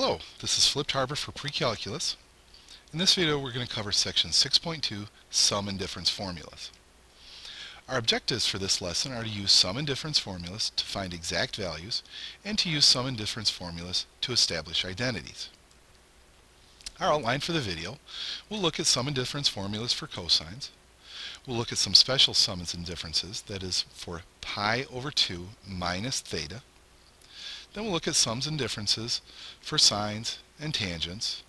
Hello, this is FlippedHarber for Precalculus. In this video we're going to cover section 6.2, Sum and Difference Formulas. Our objectives for this lesson are to use sum and difference formulas to find exact values and to use sum and difference formulas to establish identities. Our outline for the video: we'll look at sum and difference formulas for cosines. We'll look at some special sums and differences, that is for pi over 2 minus theta. Then we'll look at sums and differences for sines and tangents.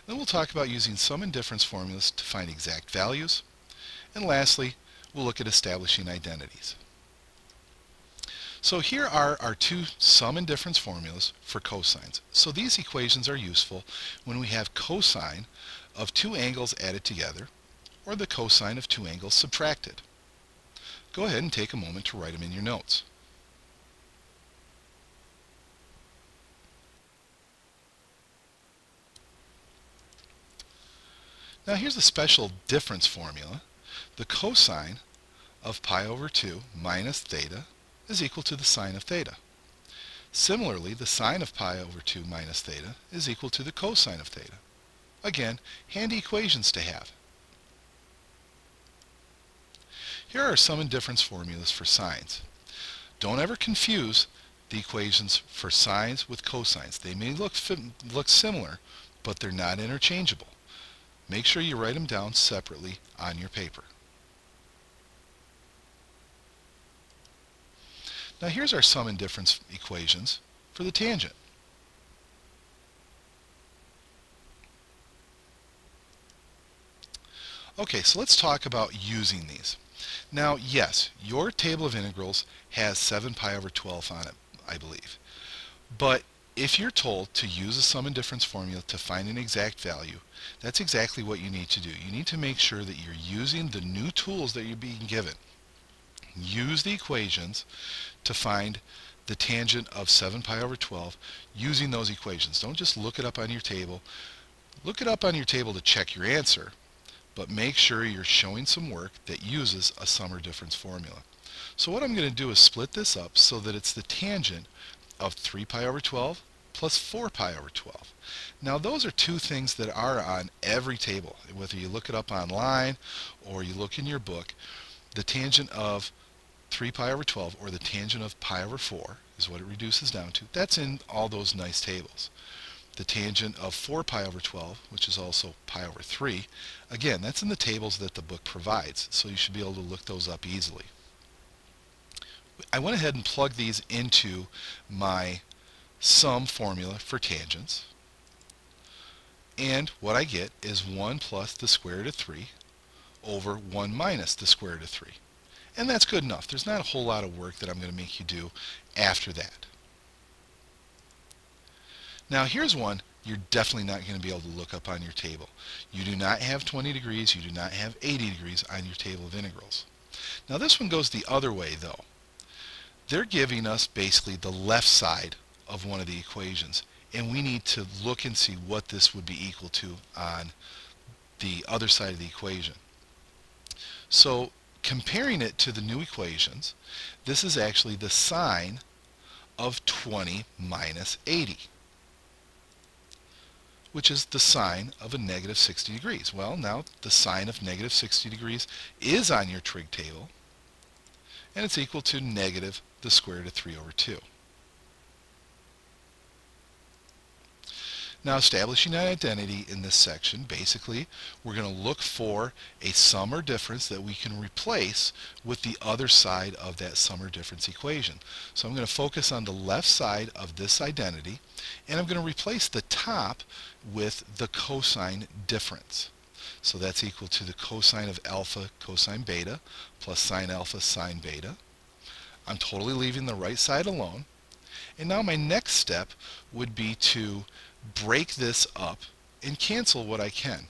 Then we'll talk about using sum and difference formulas to find exact values. And lastly, we'll look at establishing identities. So here are our two sum and difference formulas for cosines. So these equations are useful when we have cosine of two angles added together or the cosine of two angles subtracted. Go ahead and take a moment to write them in your notes. Now here's a special difference formula. The cosine of pi over 2 minus theta is equal to the sine of theta. Similarly, the sine of pi over 2 minus theta is equal to the cosine of theta. Again, handy equations to have. Here are sum and difference formulas for sines. Don't ever confuse the equations for sines with cosines. They may look similar, but they're not interchangeable. Make sure you write them down separately on your paper. Now here's our sum and difference equations for the tangent. Okay, so let's talk about using these. Now, yes, your table of integrals has 7 pi over 12 on it, I believe. But if you're told to use a sum and difference formula to find an exact value, that's exactly what you need to do. You need to make sure that you're using the new tools that you're being given. Use the equations to find the tangent of 7 pi over 12 using those equations. Don't just look it up on your table. Look it up on your table to check your answer, but make sure you're showing some work that uses a sum or difference formula. So what I'm going to do is split this up so that it's the tangent of 3 pi over 12 plus 4 pi over 12. Now those are two things that are on every table. Whether you look it up online or you look in your book, the tangent of 3 pi over 12 or the tangent of pi over 4 is what it reduces down to. That's in all those nice tables. The tangent of 4 pi over 12, which is also pi over 3, again, that's in the tables that the book provides, so you should be able to look those up easily. I went ahead and plugged these into my sum formula for tangents, and what I get is 1 plus the square root of 3 over 1 minus the square root of 3. And that's good enough. There's not a whole lot of work that I'm going to make you do after that. Now here's one you're definitely not going to be able to look up on your table. You do not have 20 degrees, you do not have 80 degrees on your table of integrals. Now this one goes the other way though. They're giving us basically the left side of one of the equations, and we need to look and see what this would be equal to on the other side of the equation. So comparing it to the new equations, this is actually the sine of 20 minus 80, which is the sine of a negative 60 degrees. Well, now the sine of negative 60 degrees is on your trig table, and it's equal to negative the square root of 3 over 2. Now establishing an identity in this section, basically we're going to look for a sum or difference that we can replace with the other side of that sum or difference equation. So I'm going to focus on the left side of this identity, and I'm going to replace the top with the cosine difference. So that's equal to the cosine of alpha cosine beta plus sine alpha sine beta. I'm totally leaving the right side alone. And now my next step would be to break this up and cancel what I can.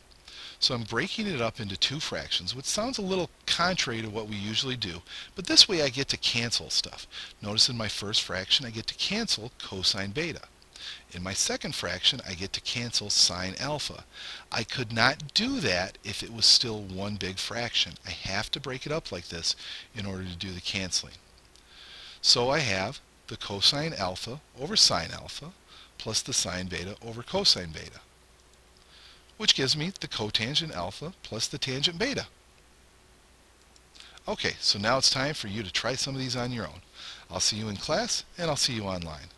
So I'm breaking it up into two fractions, which sounds a little contrary to what we usually do, but this way I get to cancel stuff. Notice in my first fraction I get to cancel cosine beta. In my second fraction I get to cancel sine alpha. I could not do that if it was still one big fraction. I have to break it up like this in order to do the canceling. So I have the cosine alpha over sine alpha plus the sine beta over cosine beta, which gives me the cotangent alpha plus the tangent beta. Okay, so now it's time for you to try some of these on your own. I'll see you in class, and I'll see you online.